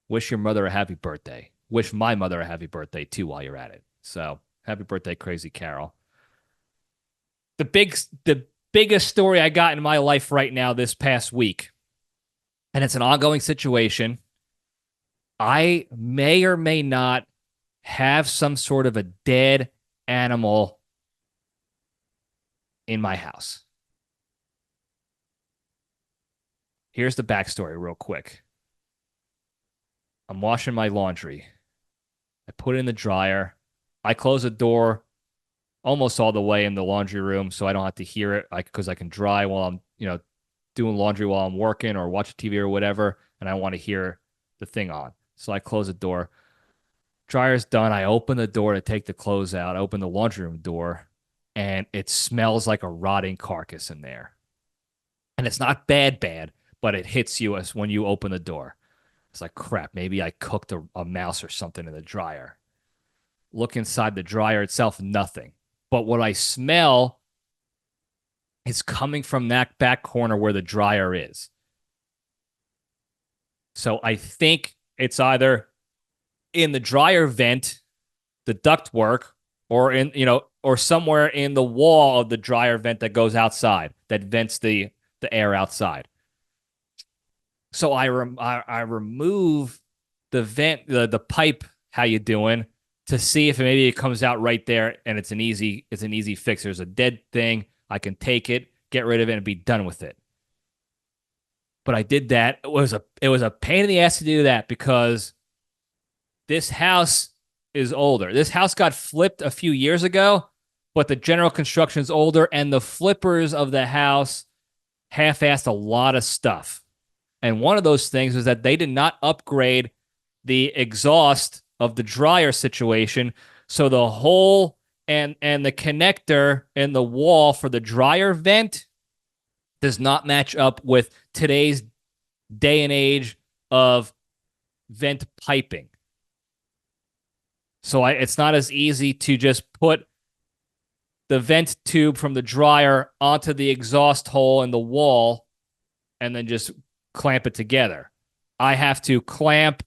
Wish your mother a happy birthday. Wish my mother a happy birthday, too, while you're at it. So, happy birthday, Crazy Carol. The biggest story I got in my life right now this past week, and it's an ongoing situation. I may or may not have some sort of a dead animal in my house. Here's the backstory real quick. I'm washing my laundry. I put it in the dryer. I close the door almost all the way in the laundry room so I don't have to hear it, because I can dry while I'm, doing laundry while I'm working or watching TV or whatever, and I want to hear the thing on. So I close the door. Dryer's done. I open the door to take the clothes out. I open the laundry room door, and it smells like a rotting carcass in there. And it's not bad, but it hits you as when you open the door. It's like, crap, maybe I cooked a mouse or something in the dryer. Look inside the dryer itself, nothing. But what I smell is coming from that back corner where the dryer is. So I think it's either in the dryer vent, the ductwork, or or somewhere in the wall of the dryer vent that goes outside, that vents the air outside. So I remove the vent, the pipe. How you doing? To see if maybe it comes out right there, and it's an easy fix. There's a dead thing. I can take it, get rid of it, and be done with it. But I did that. It was a pain in the ass to do that because this house is older. This house got flipped a few years ago, but the general construction is older, and the flippers of the house half-assed a lot of stuff. And one of those things was that they did not upgrade the exhaust of the dryer situation, so the hole and the connector in the wall for the dryer vent does not match up with today's day and age of vent piping. So it's not as easy to just put the vent tube from the dryer onto the exhaust hole in the wall and then just clamp it together. I have to clamp,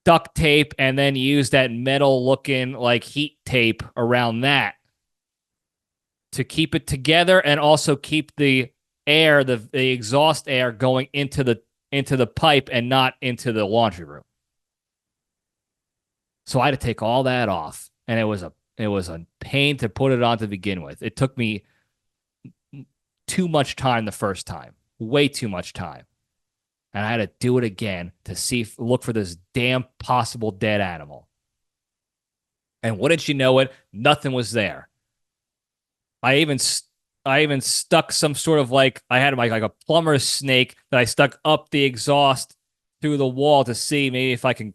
duct tape, and then use that metal looking like heat tape around that to keep it together and also keep the air, the exhaust air going into the pipe and not into the laundry room. So I had to take all that off, and it was a pain to put it on to begin with. It took me too much time the first time, way too much time. And I had to do it again to look for this damn possible dead animal. And wouldn't you know it, nothing was there. I even stuck some sort of I had like a plumber's snake that I stuck up the exhaust through the wall to see maybe if I can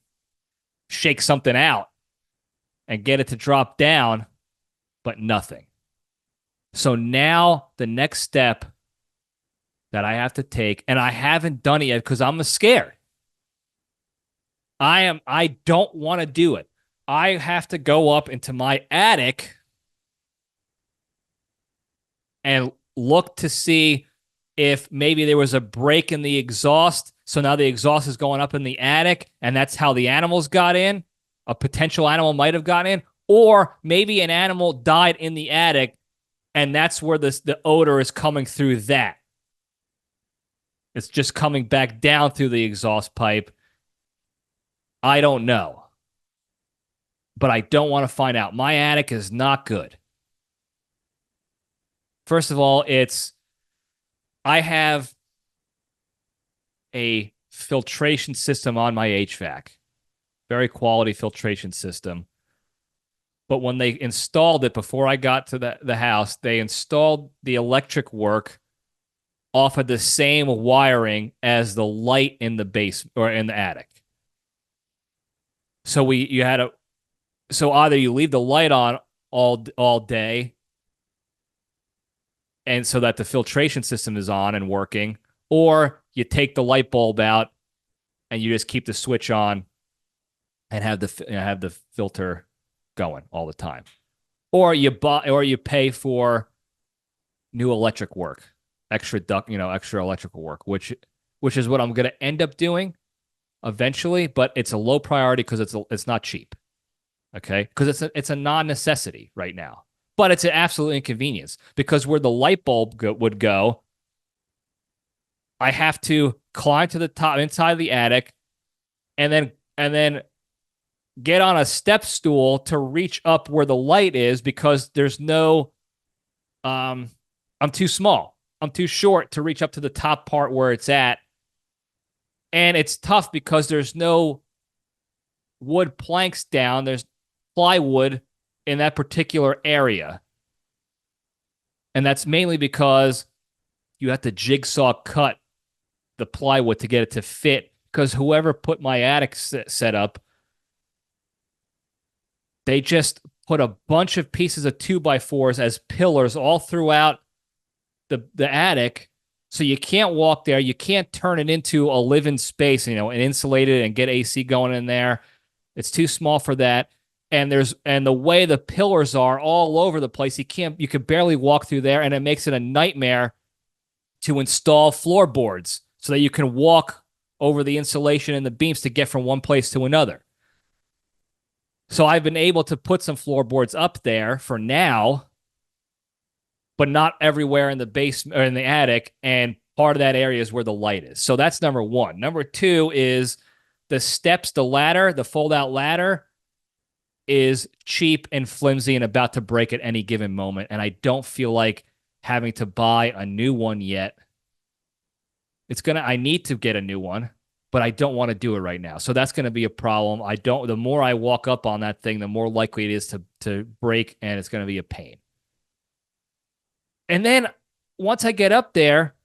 shake something out and get it to drop down, but nothing. So now the next step that I have to take, and I haven't done it yet because I'm scared. I don't want to do it. I have to go up into my attic and look to see if maybe there was a break in the exhaust. So now the exhaust is going up in the attic, and that's how the animals got in. A potential animal might have gotten in, or maybe an animal died in the attic, and that's where the odor is coming through that. It's just coming back down through the exhaust pipe. I don't know. But I don't want to find out. My attic is not good. First of all, I have a filtration system on my HVAC. Very quality filtration system. But when they installed it, before I got to the house, they installed the electric work off of the same wiring as the light in the basement or in the attic. So so either you leave the light on all day, and so that the filtration system is on and working, or you take the light bulb out and you just keep the switch on and have the filter going all the time, or you pay for new electric work, extra electrical work, which is what I'm going to end up doing eventually, but it's a low priority because it's not cheap. Okay, because it's a non-necessity right now, but it's an absolute inconvenience because where the light bulb would go, I have to climb to the top inside the attic, and then get on a step stool to reach up where the light is because there's no, I'm too small. I'm too short to reach up to the top part where it's at And it's tough because there's no wood planks down. There's plywood in that particular area. And that's mainly because you have to jigsaw cut the plywood to get it to fit, because whoever put my attic set up, they just put a bunch of pieces of 2x4s as pillars all throughout the attic. So you can't walk there. You can't turn it into a living space, and insulate it and get AC going in there. It's too small for that. And the way the pillars are all over the place, you can barely walk through there, and it makes it a nightmare to install floorboards so that you can walk over the insulation and the beams to get from one place to another. So I've been able to put some floorboards up there for now, but not everywhere in the basement or in the attic. And part of that area is where the light is. So that's number one. Number two is the steps, the ladder, the fold-out ladder is cheap and flimsy and about to break at any given moment. And I don't feel like having to buy a new one yet. I need to get a new one, but I don't want to do it right now. So that's going to be a problem. The more I walk up on that thing, the more likely it is to break, and it's going to be a pain. And then once I get up there,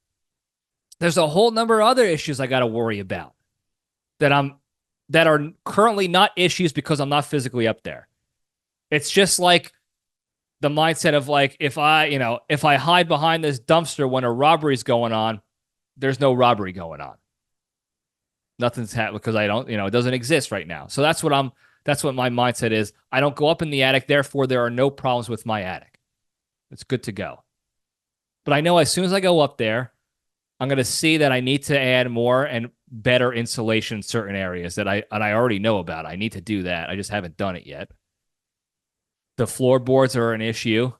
there's a whole number of other issues I got to worry about that are currently not issues because I'm not physically up there. It's just like the mindset of like, if I hide behind this dumpster when a robbery's going on, there's no robbery going on. Nothing's happening because I don't, it doesn't exist right now. So that's what my mindset is. I don't go up in the attic. Therefore, there are no problems with my attic. It's good to go. But I know as soon as I go up there, I'm going to see that I need to add more and better insulation in certain areas that I already know about. I need to do that. I just haven't done it yet. The floorboards are an issue.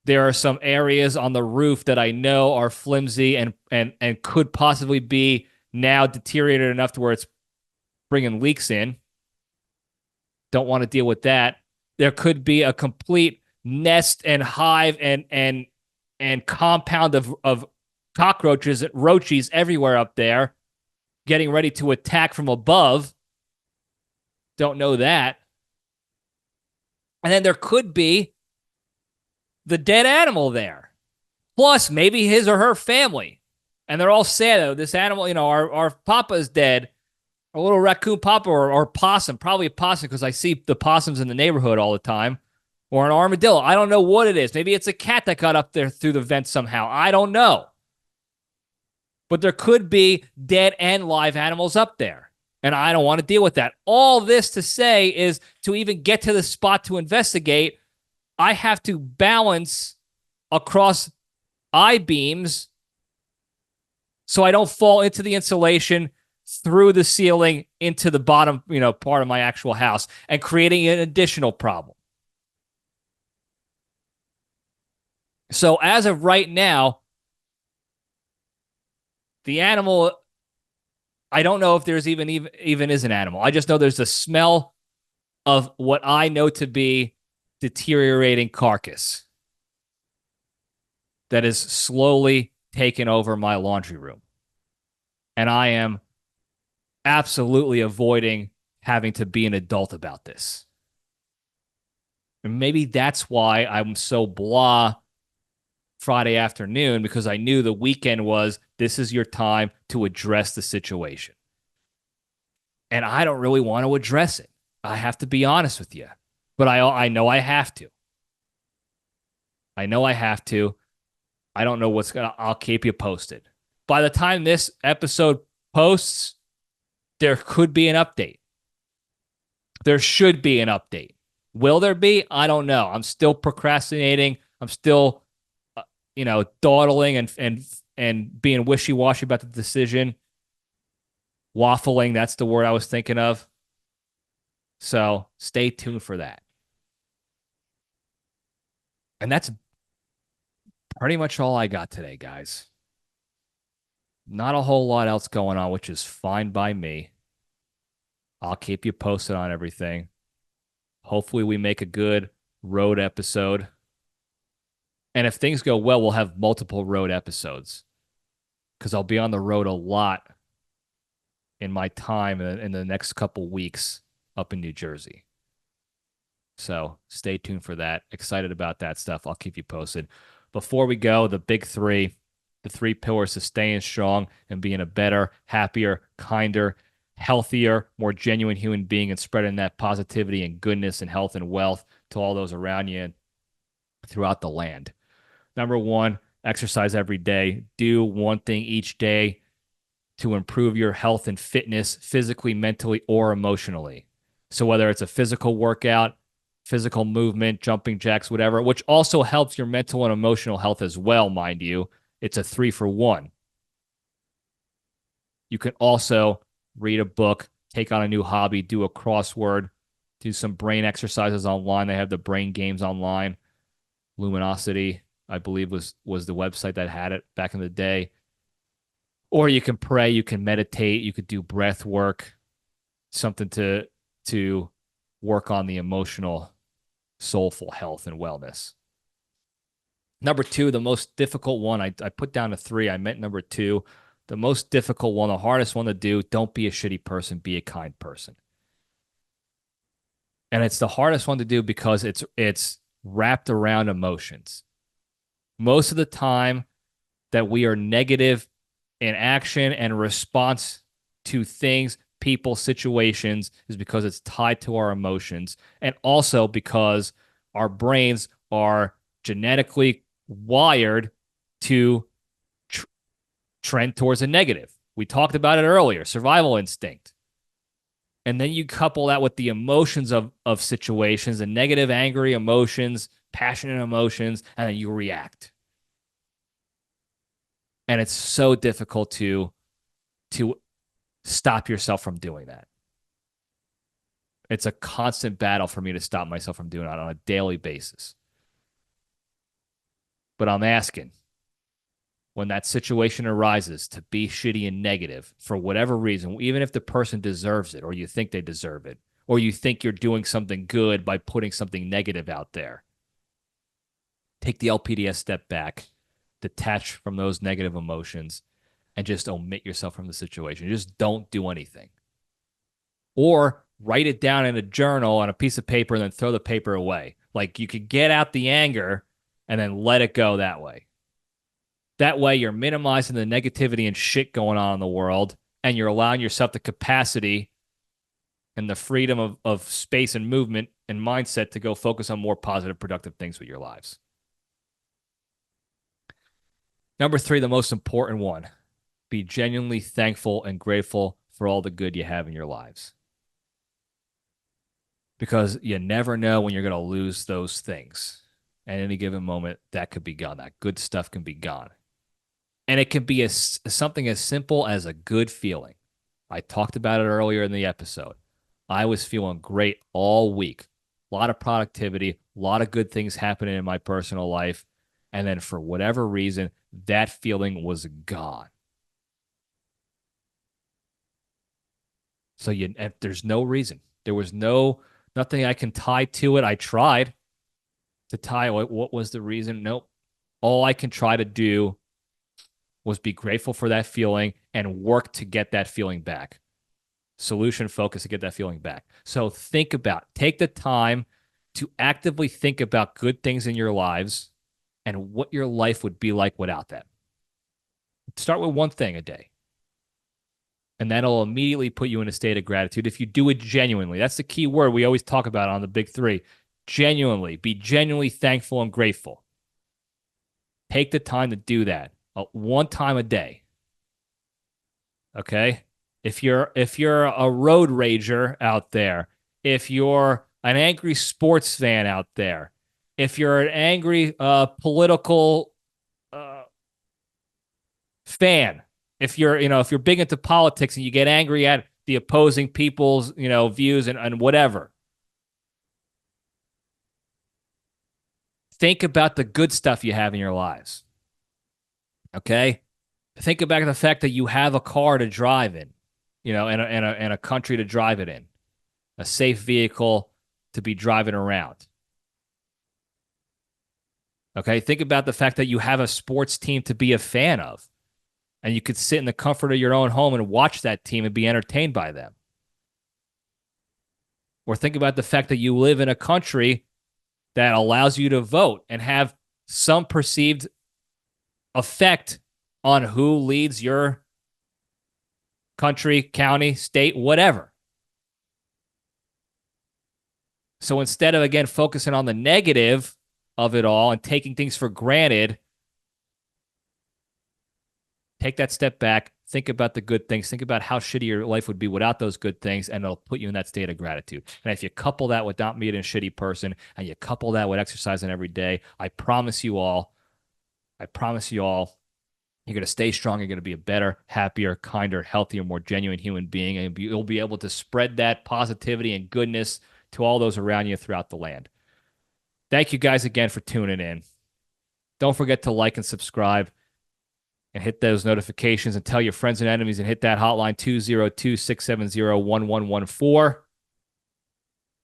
There are some areas on the roof that I know are flimsy and could possibly be now deteriorated enough to where it's bringing leaks in. Don't want to deal with that. There could be a complete nest and hive and compound of cockroaches, roaches everywhere up there, getting ready to attack from above. Don't know that. And then there could be the dead animal there. Plus, maybe his or her family. And they're all sad, though. This animal, our papa is dead. A little raccoon papa or possum. Probably a possum because I see the possums in the neighborhood all the time. Or an armadillo. I don't know what it is. Maybe it's a cat that got up there through the vent somehow. I don't know. But there could be dead and live animals up there. And I don't want to deal with that. All this to say is to even get to the spot to investigate, I have to balance across I-beams so I don't fall into the insulation through the ceiling into the bottom, part of my actual house and creating an additional problem. So as of right now, the animal, I don't know if there's even is an animal. I just know there's a smell of what I know to be deteriorating carcass that is slowly taking over my laundry room. And I am absolutely avoiding having to be an adult about this. And maybe that's why I'm so blah Friday afternoon, because I knew the weekend was, this is your time to address the situation. And I don't really want to address it. I have to be honest with you. But I know I have to. I know I have to. I don't know what's going to, I'll keep you posted. By the time this episode posts, there could be an update. There should be an update. Will there be? I don't know. I'm still procrastinating. I'm still dawdling and being wishy-washy about the decision. Waffling, that's the word I was thinking of. So stay tuned for that. And that's pretty much all I got today, guys. Not a whole lot else going on, which is fine by me. I'll keep you posted on everything. Hopefully we make a good road episode. And if things go well, we'll have multiple road episodes because I'll be on the road a lot in my time in the next couple weeks up in New Jersey. So stay tuned for that. Excited about that stuff. I'll keep you posted. Before we go, the big three, the three pillars to staying strong and being a better, happier, kinder, healthier, more genuine human being, and spreading that positivity and goodness and health and wealth to all those around you and throughout the land. Number one, exercise every day. Do one thing each day to improve your health and fitness physically, mentally, or emotionally. So whether it's a physical workout, physical movement, jumping jacks, whatever, which also helps your mental and emotional health as well, mind you. It's a 3-for-1. You can also read a book, take on a new hobby, do a crossword, do some brain exercises online. They have the brain games online. Luminosity, I believe, was the website that had it back in the day. Or you can pray, you can meditate, you could do breath work, something to work on the emotional, soulful health and wellness. Number two, the most difficult one, I put down to 3. I meant number 2. The most difficult one, the hardest one to do, don't be a shitty person, be a kind person. And it's the hardest one to do because it's wrapped around emotions. Most of the time that we are negative in action and response to things, people, situations is because it's tied to our emotions, and also because our brains are genetically wired to trend towards a negative. We talked about it earlier, survival instinct. And then you couple that with the emotions of situations, the negative, angry emotions, passionate emotions, and then you react. And it's so difficult to stop yourself from doing that. It's a constant battle for me to stop myself from doing it on a daily basis. But I'm asking, when that situation arises, to be shitty and negative for whatever reason, even if the person deserves it or you think they deserve it, or you think you're doing something good by putting something negative out there, take the LPDS step back, detach from those negative emotions, and just omit yourself from the situation. Just don't do anything. Or write it down in a journal on a piece of paper and then throw the paper away. Like, you could get out the anger and then let it go that way. That way you're minimizing the negativity and shit going on in the world, and you're allowing yourself the capacity and the freedom of space and movement and mindset to go focus on more positive, productive things with your lives. Number 3, the most important one. Be genuinely thankful and grateful for all the good you have in your lives. Because you never know when you're going to lose those things. At any given moment, that could be gone. That good stuff can be gone. And it can be something as simple as a good feeling. I talked about it earlier in the episode. I was feeling great all week. A lot of productivity, a lot of good things happening in my personal life. And then for whatever reason, that feeling was gone. So there's no reason. There was nothing I can tie to it. I tried to tie what was the reason. Nope. All I can try to do was be grateful for that feeling and work to get that feeling back. Solution focus to get that feeling back. So take the time to actively think about good things in your lives and what your life would be like without that. Start with one thing a day. And that'll immediately put you in a state of gratitude if you do it genuinely. That's the key word we always talk about on the big 3. Genuinely. Be genuinely thankful and grateful. Take the time to do that. One time a day. Okay? If you're a road rager out there, if you're an angry sports fan out there, if you're an angry political fan, if you're big into politics and you get angry at the opposing people's views and whatever, think about the good stuff you have in your lives. Okay? Think about the fact that you have a car to drive in, and a country to drive it in, a safe vehicle to be driving around. Okay? Think about the fact that you have a sports team to be a fan of. And you could sit in the comfort of your own home and watch that team and be entertained by them. Or think about the fact that you live in a country that allows you to vote and have some perceived effect on who leads your country, county, state, whatever. So instead of, again, focusing on the negative of it all and taking things for granted, take that step back, think about the good things, think about how shitty your life would be without those good things, and it'll put you in that state of gratitude. And if you couple that with not being a shitty person, and you couple that with exercising every day, I promise you all, you're going to stay strong. You're going to be a better, happier, kinder, healthier, more genuine human being, and you'll be able to spread that positivity and goodness to all those around you throughout the land. Thank you guys again for tuning in. Don't forget to like and subscribe and hit those notifications and tell your friends and enemies and hit that hotline 202-670-1114.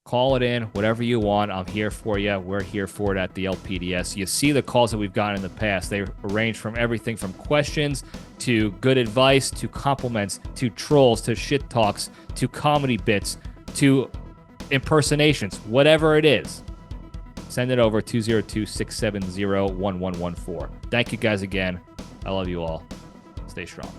Call it in, whatever you want. I'm here for you. We're here for it at the LPDS. You see the calls that we've gotten in the past. They range from everything from questions to good advice to compliments to trolls to shit talks to comedy bits to impersonations, whatever it is. Send it over 202-670-1114. Thank you guys again. I love you all. Stay strong.